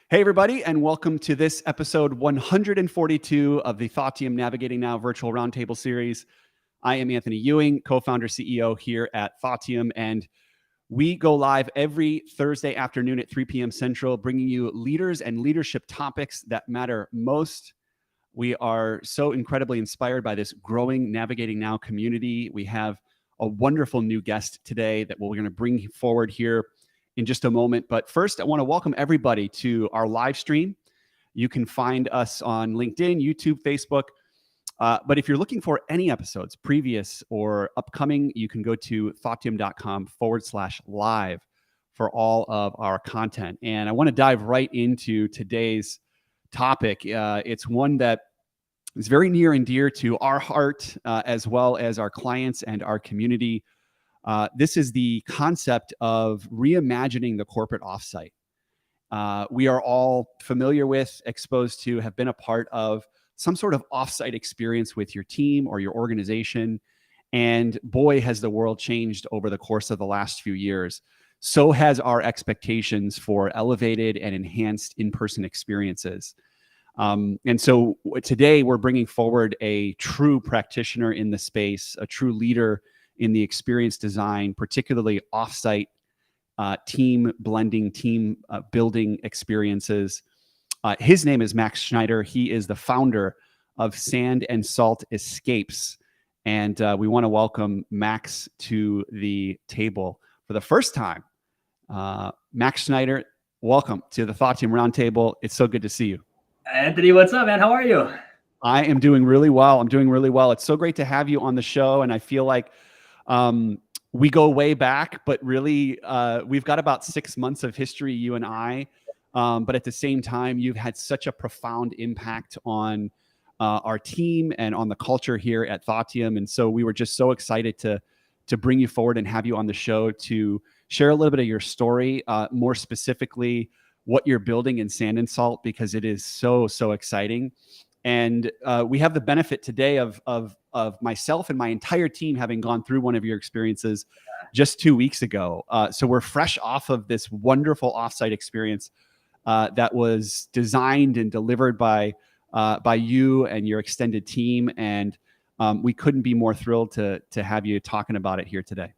Hey, everybody, and welcome to this episode 142 of the Thoughtium Navigating Now virtual roundtable series. I am Anthony Ewing, co-founder, CEO here at Thoughtium, and we go live every Thursday afternoon at 3 p.m. Central, bringing you leaders and leadership topics that matter most. We are so incredibly inspired by this growing Navigating Now community. We have a wonderful new guest today that we're going to bring forward here in just a moment. But first, I want to welcome everybody to our live stream. You can find us on LinkedIn, YouTube, Facebook. But if you're looking for any episodes, previous or upcoming, you can go to thoughttium.com/live for all of our content. And I want to dive right into today's topic. It's one that is very near and dear to our heart, as well as our clients and our community. This is the concept of reimagining the corporate offsite. We are all familiar with, exposed to, have been a part of some sort of offsite experience with your team or your organization. And boy, has the world changed over the course of the last few years. So has our expectations for elevated and enhanced in-person experiences. And so today we're bringing forward a true practitioner in the space, a true leader in the experience design, particularly offsite team blending, team building experiences. His name is Max Schneider. He is the founder of Sand and Salt Escapes. And we want to welcome Max to the table for the first time. Max Schneider, welcome to the Thoughtium Roundtable. It's so good to see you. Anthony, what's up, man? How are you? I am doing really well. I'm doing really well. It's so great to have you on the show. And I feel like we go way back, but really we've got about 6 months of history, you and I. But at the same time, you've had such a profound impact on our team and on the culture here at Thoughtium. And so we were just so excited to bring you forward and have you on the show to share a little bit of your story, more specifically what you're building in Sand and Salt, because it is so exciting. And we have the benefit today of myself and my entire team having gone through one of your experiences just 2 weeks ago. So we're fresh off of this wonderful offsite experience that was designed and delivered by you and your extended team. And we couldn't be more thrilled to have you talking about it here today.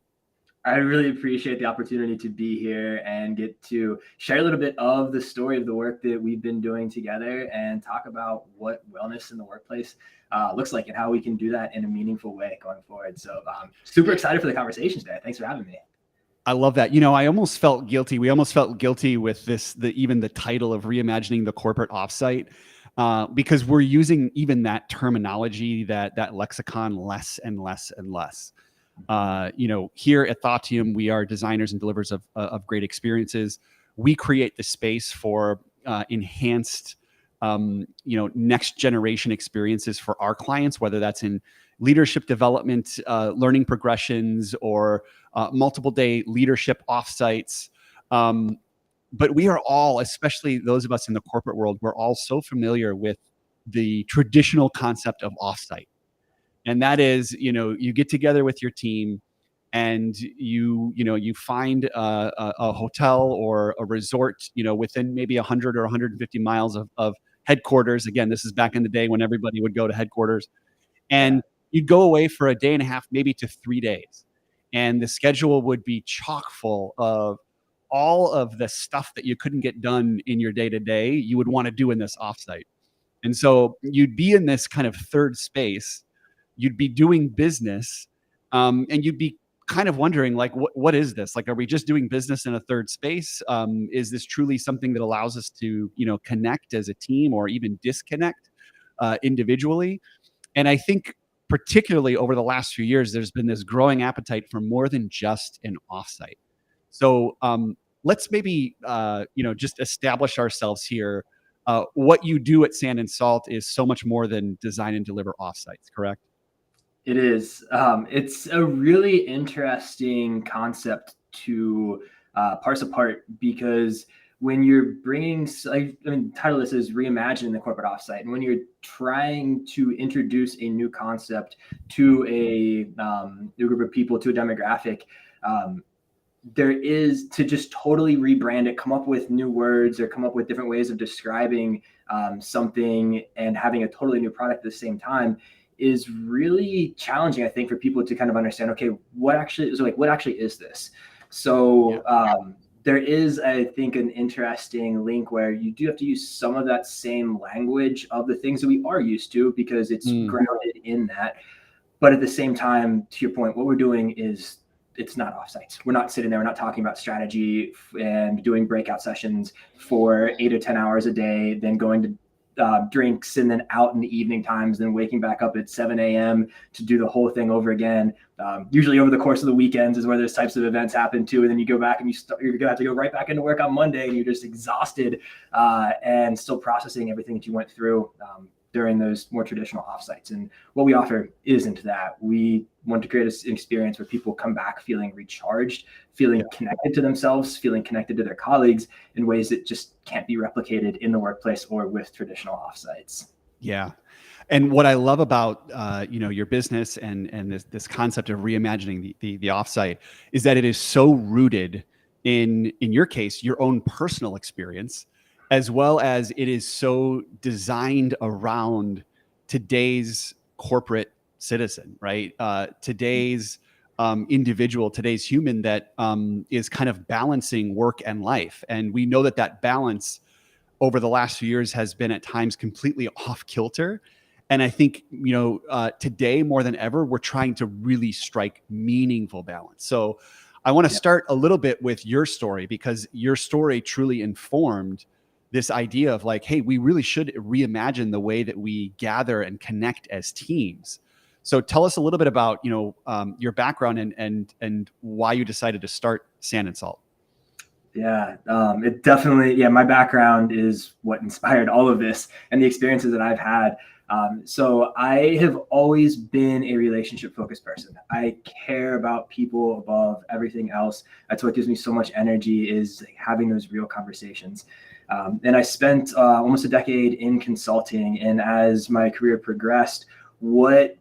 I really appreciate the opportunity to be here and get to share a little bit of the story of the work that we've been doing together and talk about what wellness in the workplace looks like and how we can do that in a meaningful way going forward. So I'm super excited for the conversation today. Thanks for having me. I love that. You know, I almost felt guilty. We almost felt guilty with even the title of Reimagining the Corporate Offsite, because we're using even that terminology, that lexicon less and less and less. Here at Thoughtium, we are designers and delivers of great experiences. We create the space for enhanced, next generation experiences for our clients, whether that's in leadership development, learning progressions, or multiple day leadership offsites. But we are all, especially those of us in the corporate world, we're all so familiar with the traditional concept of offsite. And that is, you get together with your team and you find a hotel or a resort, within maybe 100 or 150 miles of headquarters. Again, this is back in the day when everybody would go to headquarters. And you'd go away for a day and a half, maybe to 3 days. And the schedule would be chock full of all of the stuff that you couldn't get done in your day-to-day, you would want to do in this offsite. And so you'd be in this kind of third space. You'd be doing business, and you'd be kind of wondering, like, what is this? Like, are we just doing business in a third space? Is this truly something that allows us to, connect as a team or even disconnect individually? And I think particularly over the last few years, there's been this growing appetite for more than just an offsite. So let's maybe, just establish ourselves here. What you do at Sand and Salt is so much more than design and deliver offsites, correct? It is. It's a really interesting concept to parse apart, because when you're bringing, title of this is Reimagining the Corporate Offsite. And when you're trying to introduce a new concept to a new group of people, to a demographic, there is to just totally rebrand it, come up with new words or come up with different ways of describing something and having a totally new product at the same time is really challenging, I think, for people to kind of understand, okay, what actually is this? So there is, I think, an interesting link where you do have to use some of that same language of the things that we are used to, because it's grounded in that. But at the same time, to your point, what we're doing is, it's not offsites. We're not sitting there. We're not talking about strategy and doing breakout sessions for 8 or 10 hours a day, then going to drinks and then out in the evening times, then waking back up at 7 a.m. to do the whole thing over again. Usually over the course of the weekends is where those types of events happen too. And then you go back and you're going to have to go right back into work on Monday, and you're just exhausted and still processing everything that you went through during those more traditional offsites. And what we offer isn't that. We want to create an experience where people come back feeling recharged, feeling connected to themselves, feeling connected to their colleagues in ways that just can't be replicated in the workplace or with traditional offsites. Yeah. And what I love about your business and this concept of reimagining the offsite is that it is so rooted in your case, your own personal experience, as well as it is so designed around today's corporate citizen, right? Today's individual, today's human that is kind of balancing work and life. And we know that balance over the last few years has been at times completely off kilter. And I think, today more than ever, we're trying to really strike meaningful balance. So I want to start a little bit with your story, because your story truly informed this idea of like, hey, we really should reimagine the way that we gather and connect as teams. So tell us a little bit about, your background and why you decided to start Sand and Salt. Yeah, it definitely, my background is what inspired all of this and the experiences that I've had. So I have always been a relationship focused person. I care about people above everything else. That's what gives me so much energy, is having those real conversations. And I spent almost a decade in consulting. And as my career progressed, what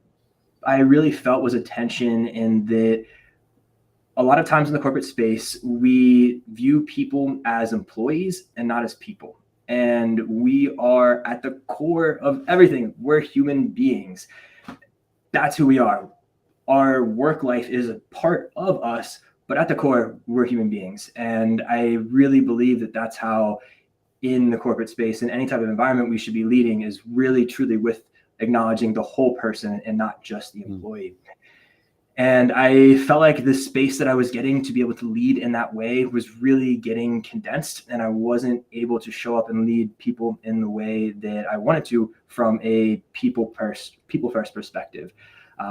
I really felt was a tension in that a lot of times in the corporate space, we view people as employees and not as people. And we are at the core of everything. We're human beings. That's who we are. Our work life is a part of us, but at the core, we're human beings. And I really believe that that's how, in the corporate space, in any type of environment, we should be leading, is really truly with acknowledging the whole person and not just the employee. And I felt like the space that I was getting to be able to lead in that way was really getting condensed, and I wasn't able to show up and lead people in the way that I wanted to from a people first perspective.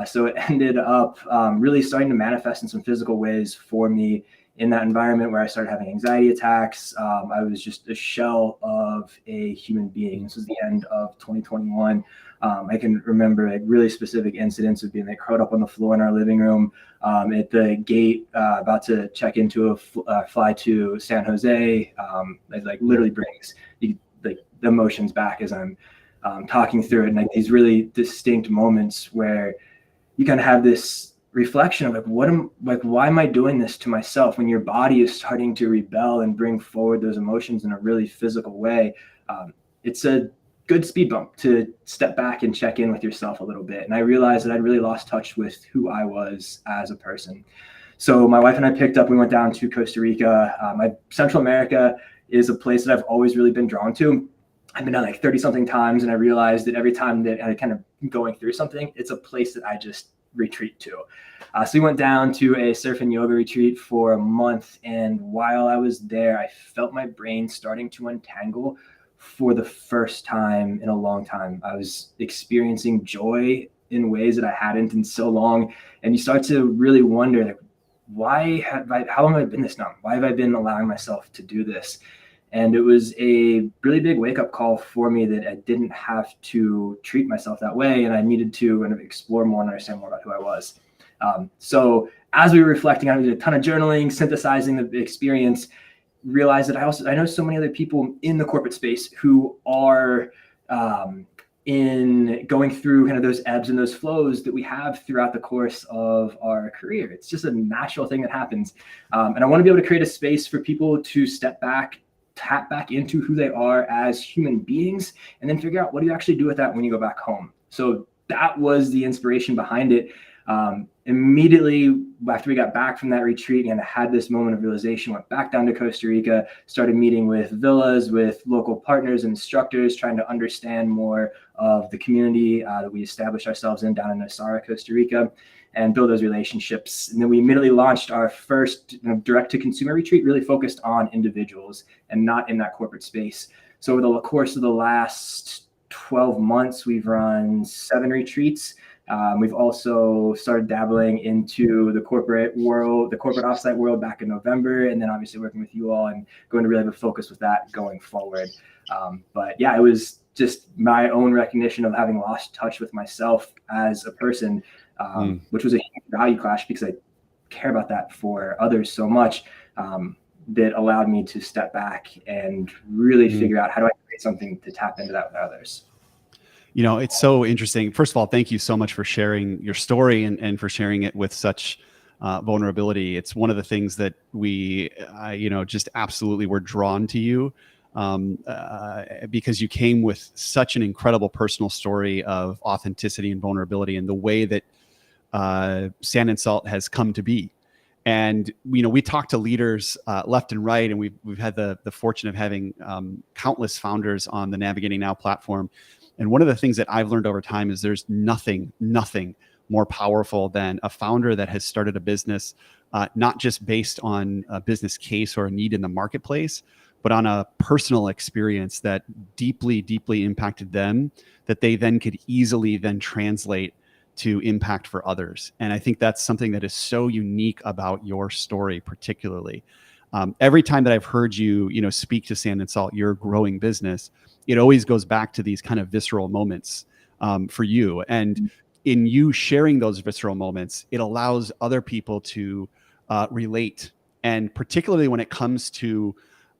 So it ended up really starting to manifest in some physical ways for me in that environment, where I started having anxiety attacks. I was just a shell of a human being. This was the end of 2021. I can remember like really specific incidents of being like curled up on the floor in our living room at the gate, about to check into a fly to San Jose. It like literally brings the emotions back as I'm talking through it, and like these really distinct moments where you kind of have this reflection of why am I doing this to myself, when your body is starting to rebel and bring forward those emotions in a really physical way. It's a good speed bump to step back and check in with yourself a little bit. And I realized that I'd really lost touch with who I was as a person. So my wife and I we went down to Costa Rica. Central America is a place that I've always really been drawn to. I've been down like 30 something times, and I realized that every time that I kind of going through something, it's a place that I just retreat to. So we went down to a surf and yoga retreat for a month. And while I was there, I felt my brain starting to untangle for the first time in a long time. I was experiencing joy in ways that I hadn't in so long. And you start to really wonder, like, how long have I been this numb? Why have I been allowing myself to do this? And it was a really big wake-up call for me that I didn't have to treat myself that way, and I needed to kind of explore more and understand more about who I was. So as we were reflecting, I did a ton of journaling, synthesizing the experience, realized that I know so many other people in the corporate space who are in going through kind of those ebbs and those flows that we have throughout the course of our career. It's just a natural thing that happens. And I want to be able to create a space for people to step back, tap back into who they are as human beings, and then figure out what do you actually do with that when you go back home. So that was the inspiration behind it. Immediately after we got back from that retreat and had this moment of realization, went back down to Costa Rica, started meeting with villas, with local partners and instructors, trying to understand more of the community that we established ourselves in down in Nosara, Costa Rica, and build those relationships. And then we immediately launched our first direct-to-consumer retreat, really focused on individuals and not in that corporate space. So over the course of the last 12 months, we've run 7 retreats. We've also started dabbling into the corporate world, the corporate offsite world back in November, and then obviously working with you all and going to really have a focus with that going forward. But yeah, it was just my own recognition of having lost touch with myself as a person, which was a huge value clash because I care about that for others so much, that allowed me to step back and really figure out how do I create something to tap into that with others. You know, it's so interesting. First of all, thank you so much for sharing your story and for sharing it with such vulnerability. It's one of the things that we, just absolutely were drawn to you because you came with such an incredible personal story of authenticity and vulnerability and the way that Sand and Salt has come to be. And, we talk to leaders left and right, and we've had the fortune of having countless founders on the Navigating Now platform. And one of the things that I've learned over time is there's nothing more powerful than a founder that has started a business, not just based on a business case or a need in the marketplace, but on a personal experience that deeply, deeply impacted them, that they then could easily then translate to impact for others. And I think that's something that is so unique about your story, particularly. Every time that I've heard you, speak to Sand and Salt, your growing business, it always goes back to these kind of visceral moments for you. And in you sharing those visceral moments, it allows other people to relate. And particularly when it comes to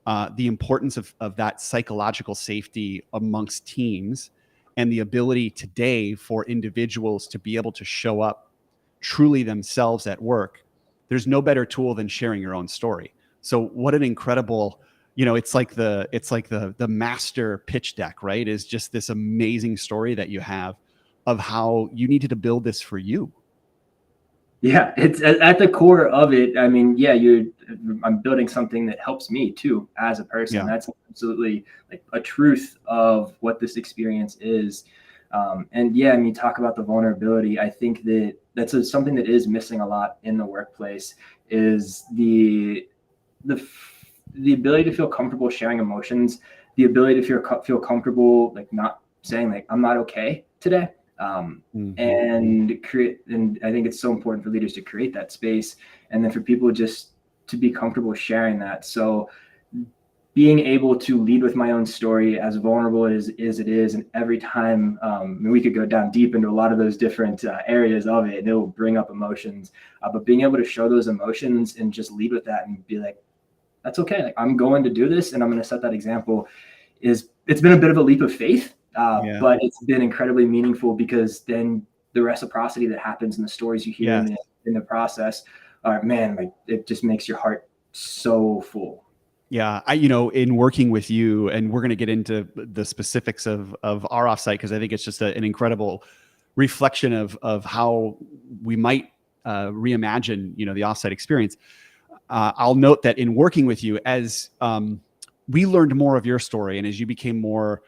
the importance of that psychological safety amongst teams and the ability today for individuals to be able to show up truly themselves at work, there's no better tool than sharing your own story. So what an incredible, it's like the master pitch deck, right? Is just this amazing story that you have of how you needed to build this for you. Yeah, it's at the core of it. I mean, yeah, I'm building something that helps me too as a person. Yeah. That's absolutely like a truth of what this experience is. And yeah, I mean, talk about the vulnerability. I think that's something that is missing a lot in the workplace is the ability to feel comfortable sharing emotions, the ability to feel comfortable, like not saying like, I'm not okay today. And I think it's so important for leaders to create that space and then for people just to be comfortable sharing that. So being able to lead with my own story, as vulnerable as it is, and every time we could go down deep into a lot of those different areas of it, and it will bring up emotions, but being able to show those emotions and just lead with that and be like, that's okay. Like, I'm going to do this and I'm going to set that example. It's been a bit of a leap of faith. But it's been incredibly meaningful because then the reciprocity that happens in the stories you hear in the process, like it just makes your heart so full. Yeah, in working with you, and we're going to get into the specifics of our offsite because I think it's just an incredible reflection of how we might reimagine, the offsite experience. I'll note that in working with you, as we learned more of your story, and as you became more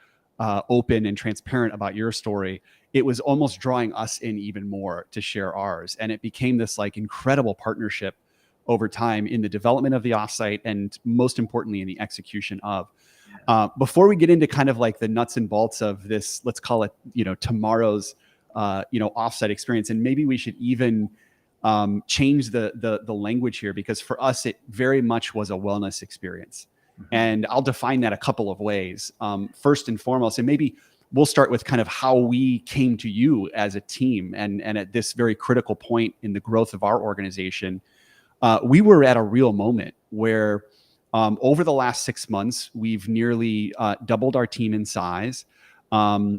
open and transparent about your story, it was almost drawing us in even more to share ours. And it became this like incredible partnership over time in the development of the offsite and most importantly in the execution of. Before we get into kind of like the nuts and bolts of this, let's call it, tomorrow's, offsite experience. And maybe we should even change the language here, because for us, it very much was a wellness experience. And I'll define that a couple of ways. First and foremost, and maybe we'll start with kind of how we came to you as a team. And at this very critical point in the growth of our organization, we were at a real moment where over the last 6 months, we've nearly doubled our team in size.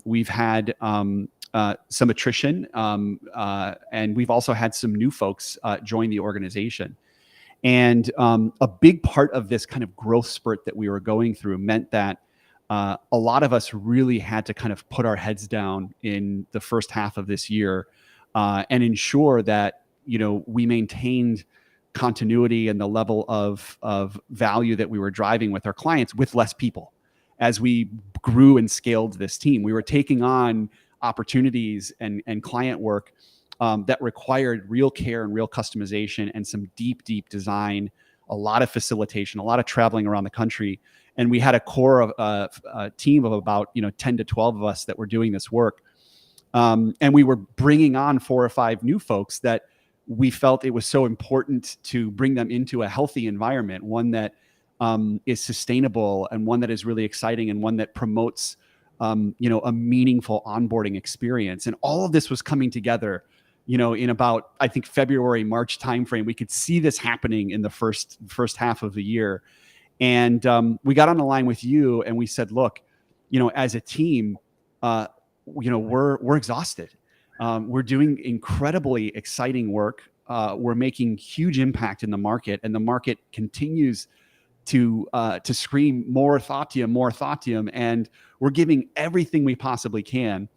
We've had some attrition, and we've also had some new folks join the organization. And a big part of this kind of growth spurt that we were going through meant that a lot of us really had to kind of put our heads down in the first half of this year and ensure that, we maintained continuity and the level of value that we were driving with our clients with less people. As we grew and scaled this team, we were taking on opportunities and client work that required real care and real customization and some deep design, a lot of facilitation, a lot of traveling around the country. And we had a core of a team of about 10 to 12 of us that were doing this work. And we were bringing on 4 or 5 new folks that we felt it was so important to bring them into a healthy environment, one that is sustainable and one that is really exciting and one that promotes a meaningful onboarding experience. And all of this was coming together in about, I think, February, March timeframe. We could see this happening in the first half of the year. And we got on the line with you and we said, look, as a team, we're exhausted. We're doing incredibly exciting work. We're making huge impact in the market, and the market continues to scream more Thoughtium, and we're giving everything we possibly can.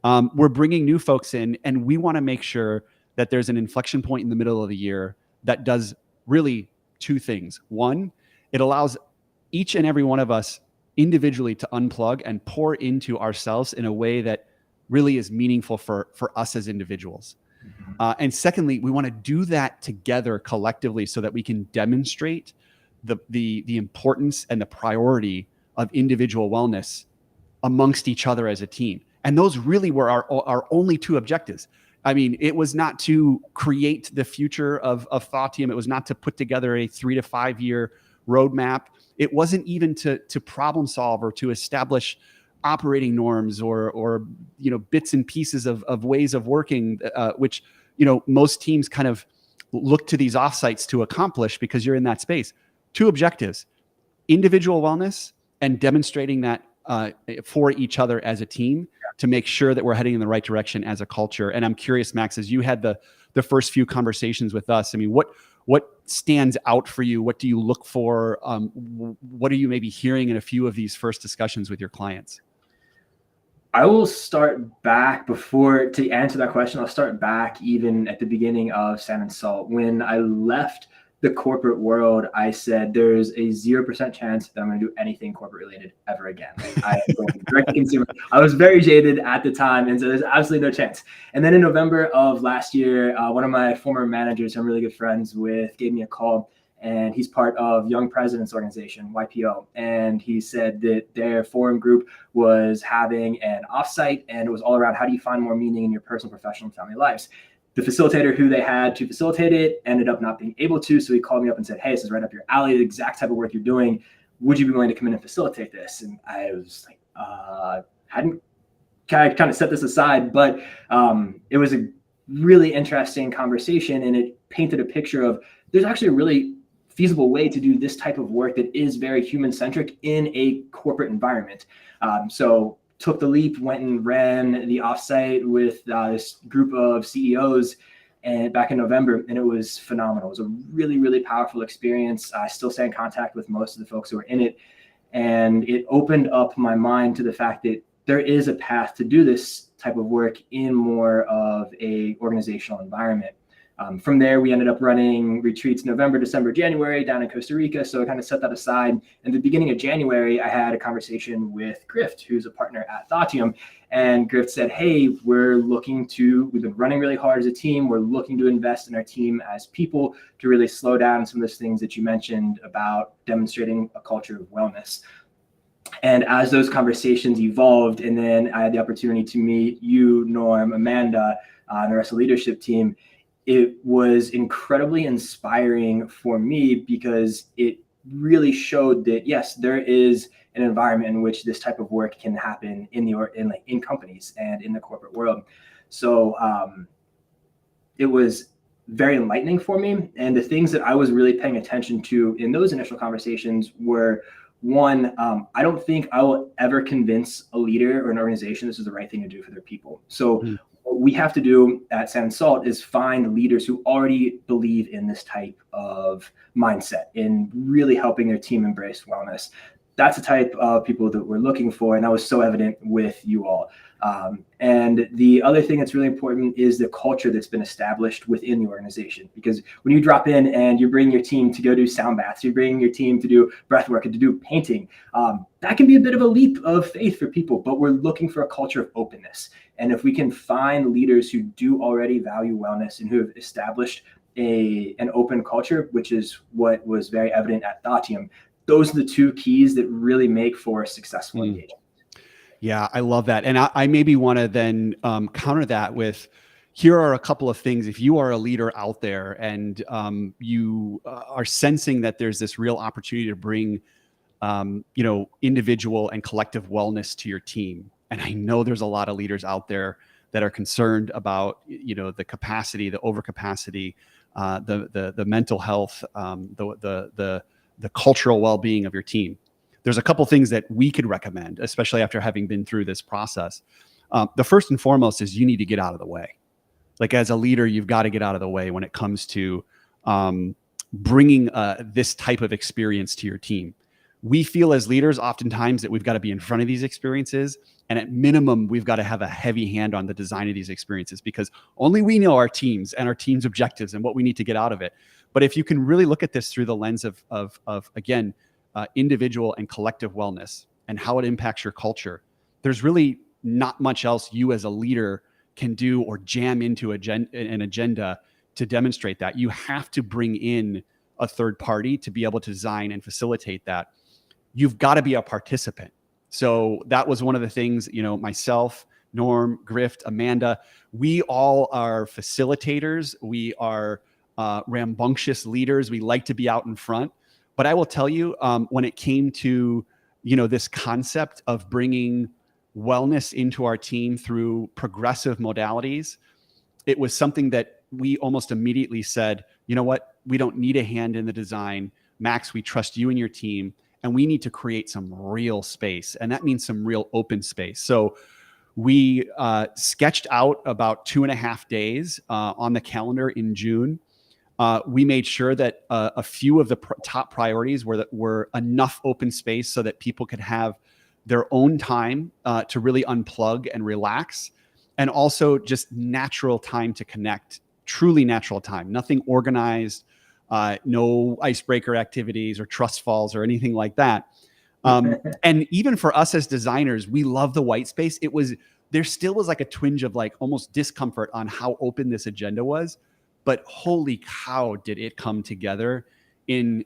We're bringing new folks in, and we want to make sure that there's an inflection point in the middle of the year that does really 2 things. One, it allows each and every one of us individually to unplug and pour into ourselves in a way that really is meaningful for us as individuals. And secondly, we want to do that together collectively so that we can demonstrate the importance and the priority of individual wellness amongst each other as a team. And those really were our only 2 objectives. I mean, it was not to create the future of Thoughtium. It was not to put together a 3 to 5 year roadmap. It wasn't even to problem solve or to establish operating norms or bits and pieces of ways of working, which most teams kind of look to these offsites to accomplish because you're in that space. 2 objectives: individual wellness and demonstrating that for each other as a team to make sure that we're heading in the right direction as a culture. And I'm curious, Max, as you had the first few conversations with us, I mean, what stands out for you? What do you look for? What are you maybe hearing in a few of these first discussions with your clients? I will start back to answer that question. I'll start back even at the beginning of Sand and Salt. When I left the corporate world, I said there's a 0% chance that I'm going to do anything corporate related ever again. I am going direct to consumer. I was very jaded at the time, and so there's absolutely no chance. And then in November of last year, one of my former managers I'm really good friends with gave me a call, and he's part of Young Presidents Organization, YPO. And he said that their forum group was having an offsite, and it was all around how do you find more meaning in your personal, professional, and family lives. The facilitator who they had to facilitate it ended up not being able to. So he called me up and said, hey, this is right up your alley, the exact type of work you're doing. Would you be willing to come in and facilitate this? And I was like, hadn't kind of set this aside, but it was a really interesting conversation, and it painted a picture of there's actually a really feasible way to do this type of work that is very human-centric in a corporate environment. So took the leap, went and ran the offsite with this group of CEOs and back in November, and it was phenomenal. It was a really, really powerful experience. I still stay in contact with most of the folks who are in it, and it opened up my mind to the fact that there is a path to do this type of work in more of a organizational environment. From there, we ended up running retreats November, December, January down in Costa Rica. So I kind of set that aside. In the beginning of January, I had a conversation with Grift, who's a partner at Thoughtium. And Grift said, hey, we've been running really hard as a team. We're looking to invest in our team as people to really slow down some of those things that you mentioned about demonstrating a culture of wellness. And as those conversations evolved, and then I had the opportunity to meet you, Norm, Amanda, and the rest of the leadership team, it was incredibly inspiring for me because it really showed that, yes, there is an environment in which this type of work can happen in companies and in the corporate world. So it was very enlightening for me. And the things that I was really paying attention to in those initial conversations were One, I don't think I will ever convince a leader or an organization this is the right thing to do for their people. So what we have to do at Sand and Salt is find leaders who already believe in this type of mindset, in really helping their team embrace wellness. That's the type of people that we're looking for, and that was so evident with you all. And the other thing that's really important is the culture that's been established within the organization. Because when you drop in and you bring your team to go do sound baths, you bring your team to do breath work and to do painting, that can be a bit of a leap of faith for people, but we're looking for a culture of openness. And if we can find leaders who do already value wellness and who have established an open culture, which is what was very evident at Thoughtium, those are the two keys that really make for a successful engagement. Yeah, I love that. And I maybe want to then counter that with, here are a couple of things. If you are a leader out there and you are sensing that there's this real opportunity to bring, individual and collective wellness to your team. And I know there's a lot of leaders out there that are concerned about, the capacity, the overcapacity, the mental health, the cultural well-being of your team. There's a couple things that we could recommend, especially after having been through this process. The first and foremost is you need to get out of the way. Like, as a leader, you've got to get out of the way when it comes to bringing this type of experience to your team. We feel as leaders oftentimes that we've got to be in front of these experiences. And at minimum, we've got to have a heavy hand on the design of these experiences, because only we know our teams and our team's objectives and what we need to get out of it. But if you can really look at this through the lens of again, individual and collective wellness and how it impacts your culture, there's really not much else you as a leader can do or jam into an agenda to demonstrate that. You have to bring in a third party to be able to design and facilitate that. You've got to be a participant. So that was one of the things, myself, Norm, Grift, Amanda, we all are facilitators. We are rambunctious leaders. We like to be out in front. But I will tell you, when it came to, this concept of bringing wellness into our team through progressive modalities, it was something that we almost immediately said, you know what, we don't need a hand in the design. Max, we trust you and your team, and we need to create some real space. And that means some real open space. So we sketched out about 2.5 days on the calendar in June. We made sure that a few of the top priorities were enough open space so that people could have their own time to really unplug and relax, and also just natural time to connect, truly natural time, nothing organized, no icebreaker activities or trust falls or anything like that. And even for us as designers, we love the white space. There still was like a twinge of like almost discomfort on how open this agenda was. But holy cow, did it come together in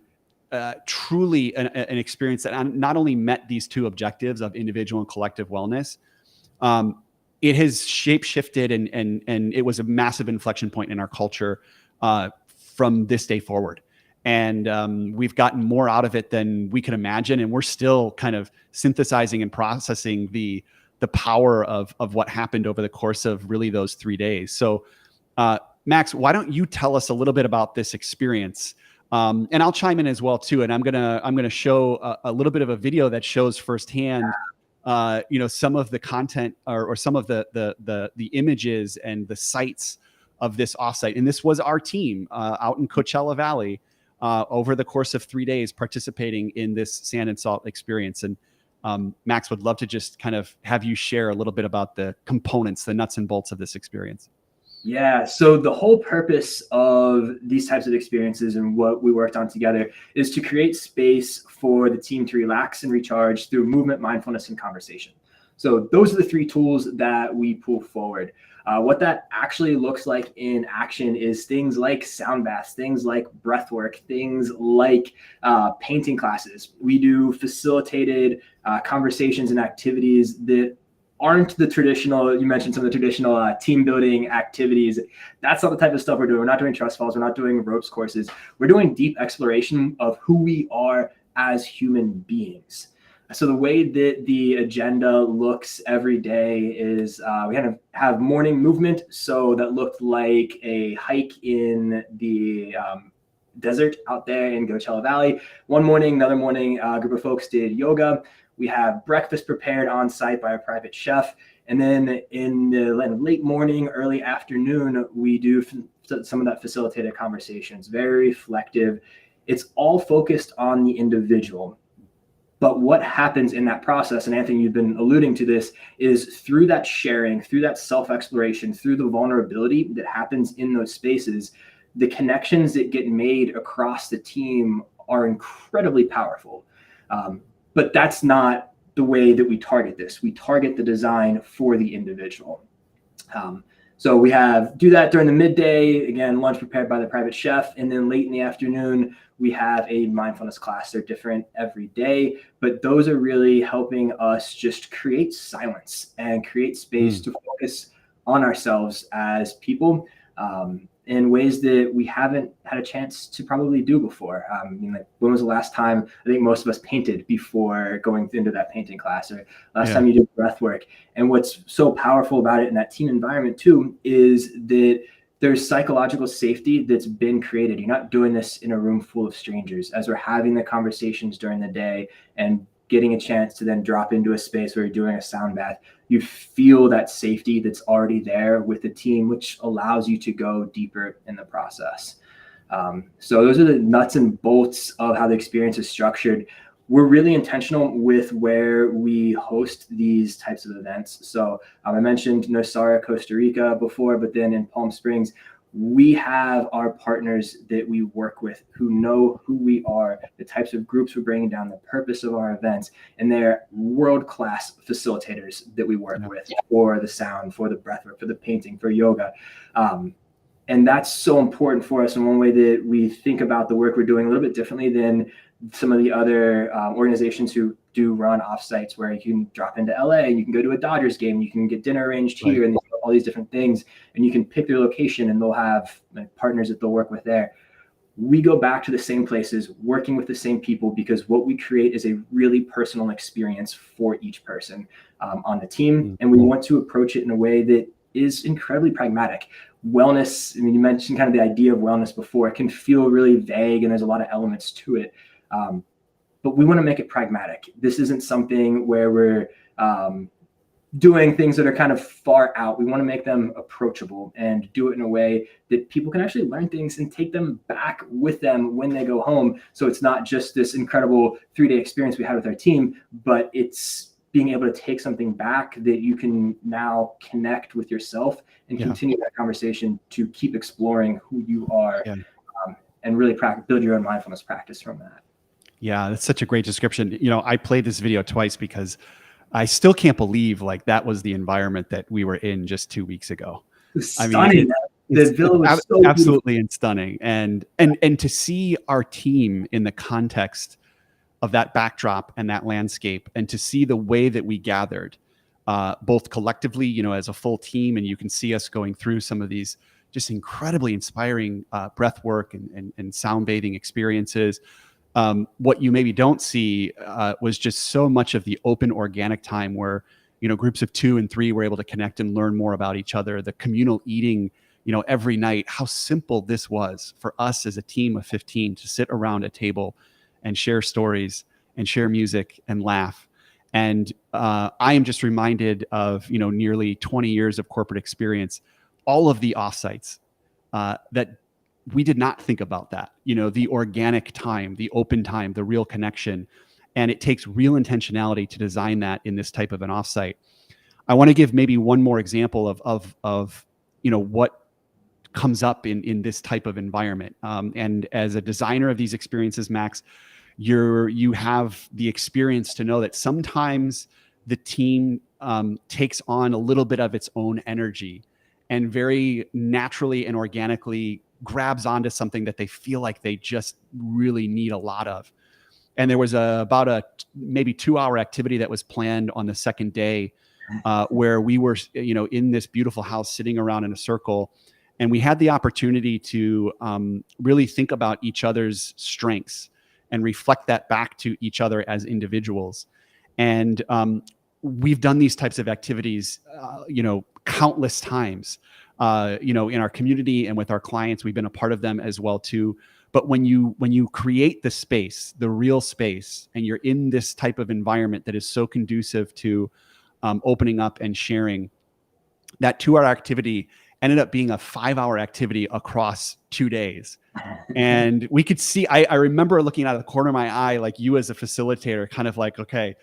truly an experience that not only met these two objectives of individual and collective wellness, it has shape-shifted and it was a massive inflection point in our culture from this day forward. And we've gotten more out of it than we can imagine. And we're still kind of synthesizing and processing the power of what happened over the course of really those 3 days. So Max, why don't you tell us a little bit about this experience? And I'll chime in as well too. And I'm gonna show a little bit of a video that shows firsthand, some of the content or some of the images and the sites of this offsite. And this was our team out in Coachella Valley over the course of 3 days participating in this Sand and Salt experience. And Max, would love to just kind of have you share a little bit about the components, the nuts and bolts of this experience. Yeah, so the whole purpose of these types of experiences and what we worked on together is to create space for the team to relax and recharge through movement, mindfulness, and conversation. So those are the 3 tools that we pull forward. What that actually looks like in action is things like sound baths, things like breath work, things like painting classes. We do facilitated conversations and activities that aren't the traditional, you mentioned some of the traditional team building activities. That's not the type of stuff we're doing. We're not doing trust falls. We're not doing ropes courses. We're doing deep exploration of who we are as human beings. So the way that the agenda looks every day is we kind of have morning movement. So that looked like a hike in the desert out there in Coachella Valley. One morning, another morning, a group of folks did yoga. We have breakfast prepared on site by a private chef. And then in the late morning, early afternoon, we do some of that facilitated conversations, very reflective. It's all focused on the individual. But what happens in that process, and Anthony, you've been alluding to this, is through that sharing, through that self-exploration, through the vulnerability that happens in those spaces, the connections that get made across the team are incredibly powerful. But that's not the way that we target this. We target the design for the individual. So we do that during the midday, again, lunch prepared by the private chef. And then late in the afternoon, we have a mindfulness class. They're different every day, but those are really helping us just create silence and create space to focus on ourselves as people in ways that we haven't had a chance to probably do before. When was the last time I think most of us painted before going into that painting class, or last time you did breath work? And what's so powerful about it in that team environment too is that there's psychological safety that's been created. You're not doing this in a room full of strangers. As we're having the conversations during the day and getting a chance to then drop into a space where you're doing a sound bath, you feel that safety that's already there with the team, which allows you to go deeper in the process. So those are the nuts and bolts of how the experience is structured. We're really intentional with where we host these types of events. So I mentioned Nosara, Costa Rica before, but then in Palm Springs, we have our partners that we work with who know who we are, the types of groups we're bringing down, the purpose of our events, and they're world-class facilitators that we work with for the sound, for the breathwork, for the painting, for yoga. And that's so important for us. And one way that we think about the work we're doing a little bit differently than some of the other organizations who do run offsites, where you can drop into LA and you can go to a Dodgers game, you can get dinner arranged here, and all these different things, and you can pick their location and they'll have partners that they'll work with there. We go back to the same places, working with the same people, because what we create is a really personal experience for each person on the team. And we want to approach it in a way that is incredibly pragmatic. Wellness, I mean, you mentioned kind of the idea of wellness before. It can feel really vague and there's a lot of elements to it. But we want to make it pragmatic. This isn't something where we're doing things that are kind of far out. We want to make them approachable and do it in a way that people can actually learn things and take them back with them when they go home. So it's not just this incredible 3-day experience we had with our team, but it's being able to take something back that you can now connect with yourself and continue that conversation to keep exploring who you are and really build your own mindfulness practice from that. Yeah, that's such a great description. I played this video twice because I still can't believe that was the environment that we were in just 2 weeks ago. Stunning. The villa was so absolutely stunning. And to see our team in the context of that backdrop and that landscape, and to see the way that we gathered, both collectively, as a full team, and you can see us going through some of these just incredibly inspiring breath work and sound bathing experiences. What you maybe don't see was just so much of the open organic time where, groups of 2 and 3 were able to connect and learn more about each other, the communal eating, every night, how simple this was for us as a team of 15 to sit around a table and share stories and share music and laugh. And I am just reminded of, nearly 20 years of corporate experience, all of the offsites that we did not think about that, the organic time, the open time, the real connection. And it takes real intentionality to design that in this type of an offsite. I want to give maybe one more example of what comes up in this type of environment. And as a designer of these experiences, Max, you have the experience to know that sometimes the team takes on a little bit of its own energy and very naturally and organically grabs onto something that they feel like they just really need a lot of. And there was about a maybe 2-hour activity that was planned on the second day where we were, in this beautiful house sitting around in a circle. And we had the opportunity to really think about each other's strengths and reflect that back to each other as individuals. And we've done these types of activities, countless times, in our community and with our clients. We've been a part of them as well too. But when you create the space, the real space, and you're in this type of environment that is so conducive to opening up and sharing, that 2-hour activity ended up being a 5-hour activity across 2 days. And we could see, I remember looking out of the corner of my eye, like you as a facilitator, kind of like, okay,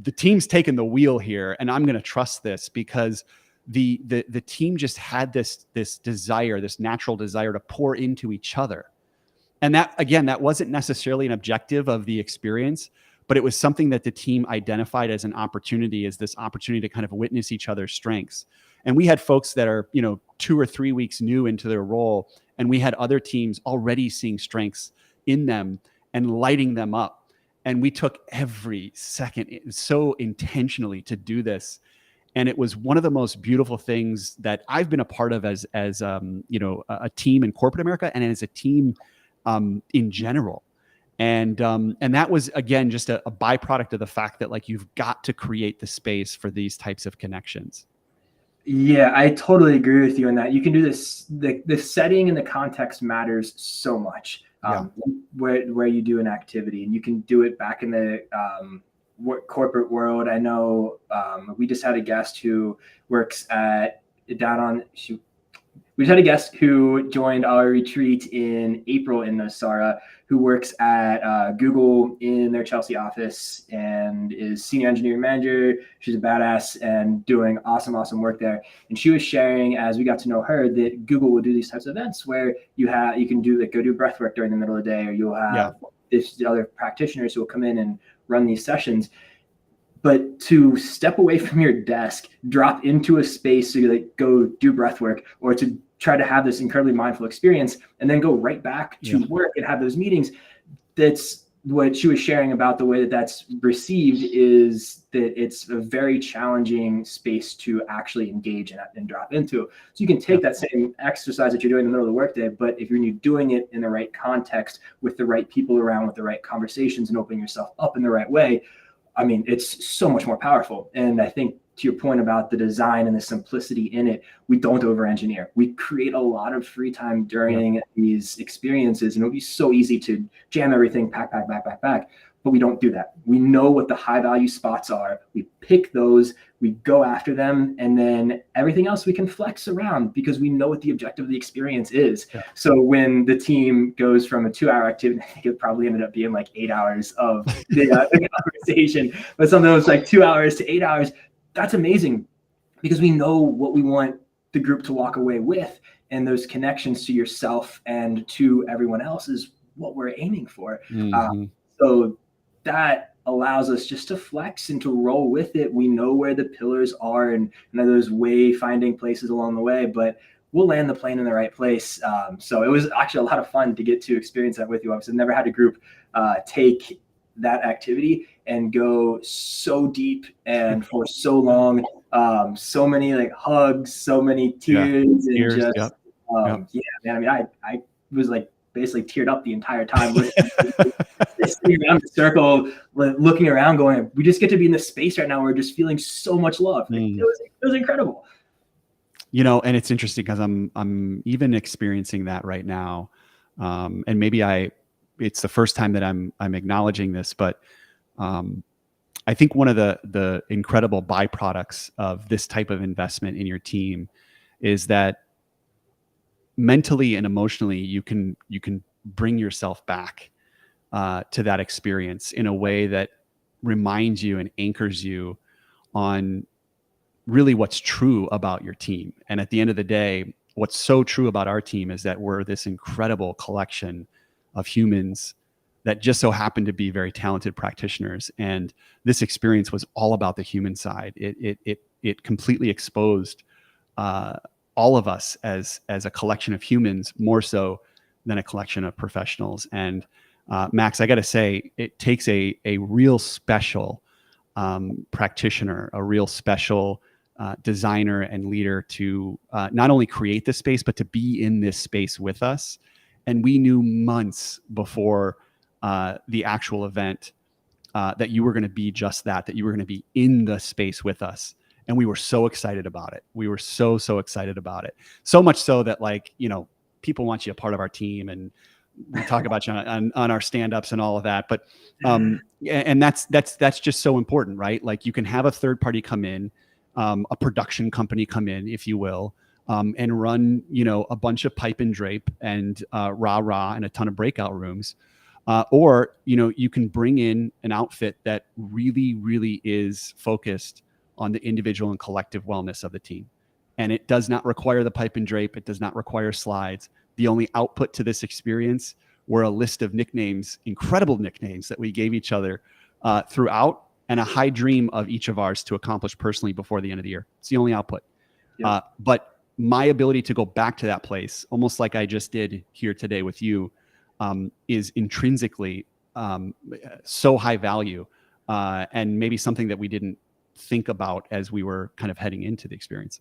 the team's taking the wheel here, and I'm going to trust this, because the team just had this desire, this natural desire to pour into each other. And that, again, that wasn't necessarily an objective of the experience, but it was something that the team identified as an opportunity, as this opportunity to kind of witness each other's strengths. And we had folks that are, 2 or 3 weeks new into their role, and we had other teams already seeing strengths in them and lighting them up. And we took every second so intentionally to do this. And it was one of the most beautiful things that I've been a part of as a team in corporate America, and as a team in general. And that was, again, just a byproduct of the fact that, like, you've got to create the space for these types of connections. Yeah, I totally agree with you on that. You can do this. The setting and the context matters so much. Where you do an activity, and you can do it back in the corporate world. I know we just had a guest who works we just had a guest who joined our retreat in April in Nosara, who works at Google in their Chelsea office and is senior engineering manager. She's a badass and doing awesome work there. And she was sharing, as we got to know her, that Google will do these types of events where you can do go do breath work during the middle of the day, or you'll have this other practitioners who will come in and run these sessions. But to step away from your desk, drop into a space to like go do breath work, or to try to have this incredibly mindful experience, and then go right back to work and have those meetings. That's what she was sharing about the way that that's received, is that it's a very challenging space to actually engage and drop into. So you can take that same exercise that you're doing in the middle of the workday, but if you're doing it in the right context, with the right people around, with the right conversations, and opening yourself up in the right way, I mean, it's so much more powerful. And I think, to your point about the design and the simplicity in it, we don't over-engineer. We create a lot of free time during these experiences, and it would be so easy to jam everything, pack, but we don't do that. We know what the high-value spots are. We pick those, we go after them, and then everything else we can flex around, because we know what the objective of the experience is. So when the team goes from a 2-hour activity, I think it probably ended up being like 8 hours of the conversation, but something that was like 2 hours to 8 hours, that's amazing, because we know what we want the group to walk away with, and those connections to yourself and to everyone else is what we're aiming for. So that allows us just to flex and to roll with it. We know where the pillars are, and there's finding places along the way, but we'll land the plane in the right place. So it was actually a lot of fun to get to experience that with you. I've never had a group take that activity and go so deep and for so long, so many like hugs, so many tears, and just man, I mean, I was like basically teared up the entire time, sitting around the circle, looking around, going, we just get to be in this space right now. We're just feeling so much love. It was incredible. And it's interesting, because I'm even experiencing that right now, and maybe it's the first time that I'm acknowledging this, but I think one of the incredible byproducts of this type of investment in your team is that mentally and emotionally, you can bring yourself back to that experience in a way that reminds you and anchors you on really what's true about your team. And at the end of the day, what's so true about our team is that we're this incredible collection of humans that just so happen to be very talented practitioners. And this experience was all about the human side. It completely exposed all of us as a collection of humans, more so than a collection of professionals. And Max, I got to say, it takes a real special practitioner, a real special designer and leader to not only create this space, but to be in this space with us. And we knew months before the actual event that you were going to be just that you were going to be in the space with us. And we were so excited about it. We were so excited about it. So much so that, like, people want you a part of our team, and we talk about you on our stand-ups and all of that. But and that's just so important, right? Like you can have a third party come in, a production company come in, if you will, and run, a bunch of pipe and drape and rah and a ton of breakout rooms. Or, you can bring in an outfit that really, really is focused on the individual and collective wellness of the team. And it does not require the pipe and drape. It does not require slides. The only output to this experience were a list of nicknames, incredible nicknames that we gave each other throughout, and a high dream of each of ours to accomplish personally before the end of the year. It's the only output. Yep. But my ability to go back to that place, almost like I just did here today with you, is intrinsically so high value, and maybe something that we didn't think about as we were kind of heading into the experience.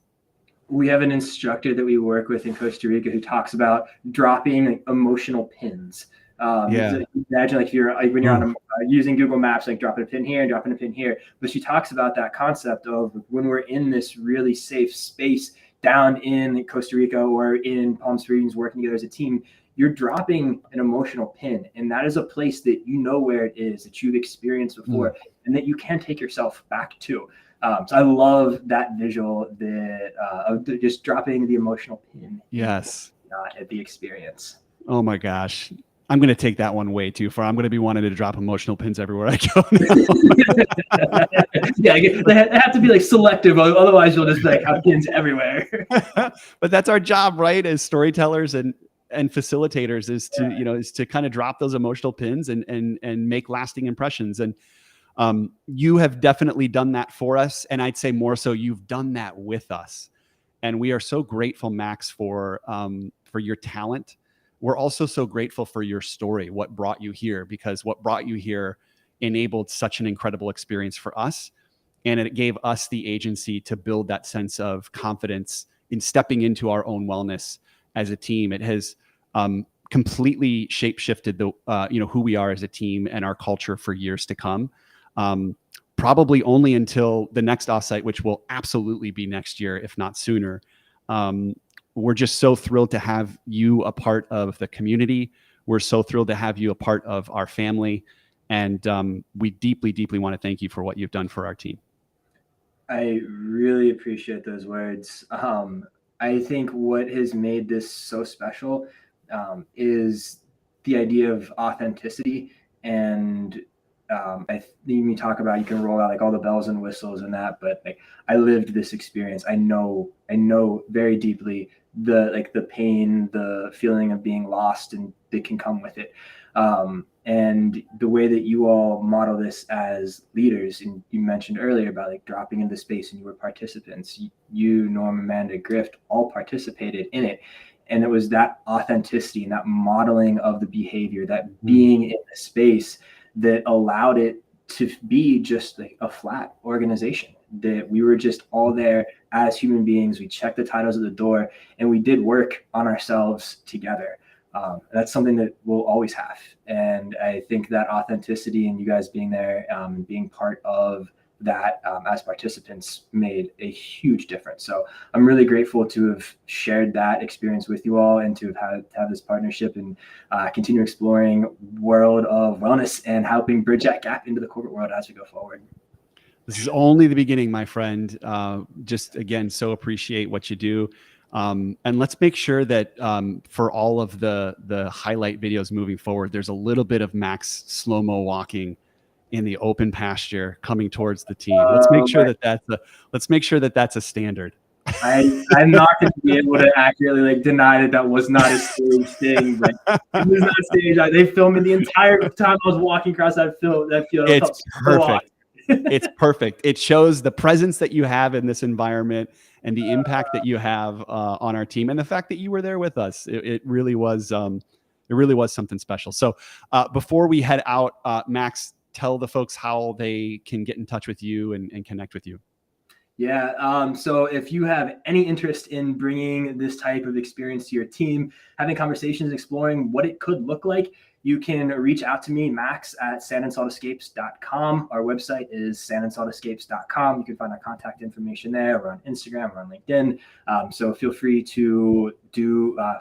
We have an instructor that we work with in Costa Rica who talks about dropping emotional pins. So imagine if you're when you're on using Google Maps, like dropping a pin here and dropping a pin here. But she talks about that concept of when we're in this really safe space down in Costa Rica or in Palm Springs working together as a team, you're dropping an emotional pin. And that is a place that where it is, that you've experienced before, and that you can take yourself back to. So I love that visual of just dropping the emotional pin. Yes. At the experience. Oh my gosh. I'm going to take that one way too far. I'm going to be wanting to drop emotional pins everywhere I go. Yeah, they have to be like selective. Otherwise you'll just like have pins everywhere. But that's our job, right? As storytellers and facilitators is to kind of drop those emotional pins and make lasting impressions. And you have definitely done that for us. And I'd say more so, you've done that with us. And we are so grateful, Max, for your talent. We're also so grateful for your story, what brought you here, because what brought you here enabled such an incredible experience for us. And it gave us the agency to build that sense of confidence in stepping into our own wellness as a team. It has completely shape-shifted who we are as a team and our culture for years to come. Probably only until the next offsite, which will absolutely be next year, if not sooner. We're just so thrilled to have you a part of the community. We're so thrilled to have you a part of our family. And we deeply, deeply want to thank you for what you've done for our team. I really appreciate those words. I think what has made this so special is the idea of authenticity. And you talk about, you can roll out like all the bells and whistles and that, but like I lived this experience. I know very deeply the pain, the feeling of being lost, and that can come with it. And the way that you all model this as leaders, and you mentioned earlier about like dropping into space and you were participants, you, Norm, Amanda, Grift, all participated in it. And it was that authenticity and that modeling of the behavior, that being in the space that allowed it to be just like a flat organization, that we were just all there as human beings. We checked the titles at the door and we did work on ourselves together. That's something that we'll always have. And I think that authenticity and you guys being there, being part of that as participants made a huge difference. So I'm really grateful to have shared that experience with you all and to have this partnership and continue exploring world of wellness and helping bridge that gap into the corporate world as we go forward. This is only the beginning, my friend. Just again, so appreciate what you do. And let's make sure that for all of the highlight videos moving forward, there's a little bit of Max slow-mo walking in the open pasture coming towards the team. Let's make sure that that's a standard. I'm not going to be able to accurately deny that was not a stage thing, but it was not stage. They filmed me the entire time I was walking across that field. It's perfect. It's perfect. It shows the presence that you have in this environment and the impact that you have on our team, and the fact that you were there with us. It really was. It really was something special. So before we head out, Max, tell the folks how they can get in touch with you and connect with you. Yeah. So if you have any interest in bringing this type of experience to your team, having conversations, exploring what it could look like, you can reach out to me, Max, at sandandsaltescapes.com. Our website is sandandsaltescapes.com. You can find our contact information there. We're on Instagram, we're on LinkedIn. So feel free to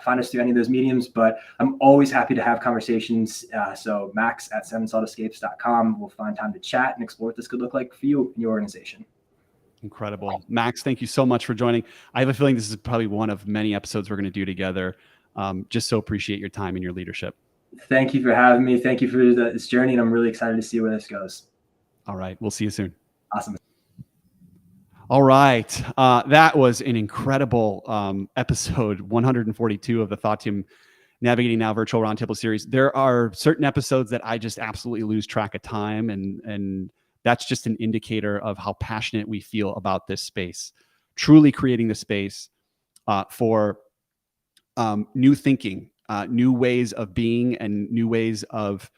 find us through any of those mediums, but I'm always happy to have conversations. So Max at sandandsaltescapes.com. We'll find time to chat and explore what this could look like for you and your organization. Incredible. Max, thank you so much for joining. I have a feeling this is probably one of many episodes we're going to do together. Just so appreciate your time and your leadership. Thank you for having me. Thank you for this journey, and I'm really excited to see where this goes. All right. We'll see you soon. Awesome. All right. That was an incredible episode 142 of the Thoughtium Navigating Now Virtual Roundtable Series. There are certain episodes that I just absolutely lose track of time, and that's just an indicator of how passionate we feel about this space, truly creating the space for new thinking, new ways of being, and new ways of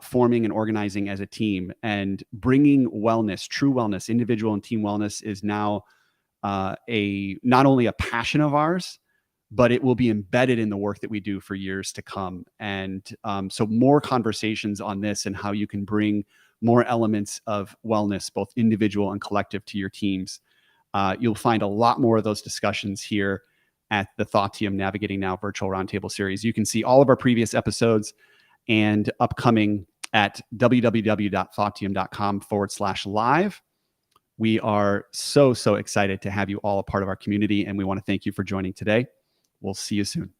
forming and organizing as a team, and bringing wellness, true wellness, individual and team wellness is now not only a passion of ours, but it will be embedded in the work that we do for years to come. And so more conversations on this and how you can bring more elements of wellness, both individual and collective, to your teams. You'll find a lot more of those discussions here at the Thoughtium Navigating Now Virtual Roundtable Series. You can see all of our previous episodes and upcoming at www.thoughtium.com/live. We are so excited to have you all a part of our community, and we want to thank you for joining today. We'll see you soon.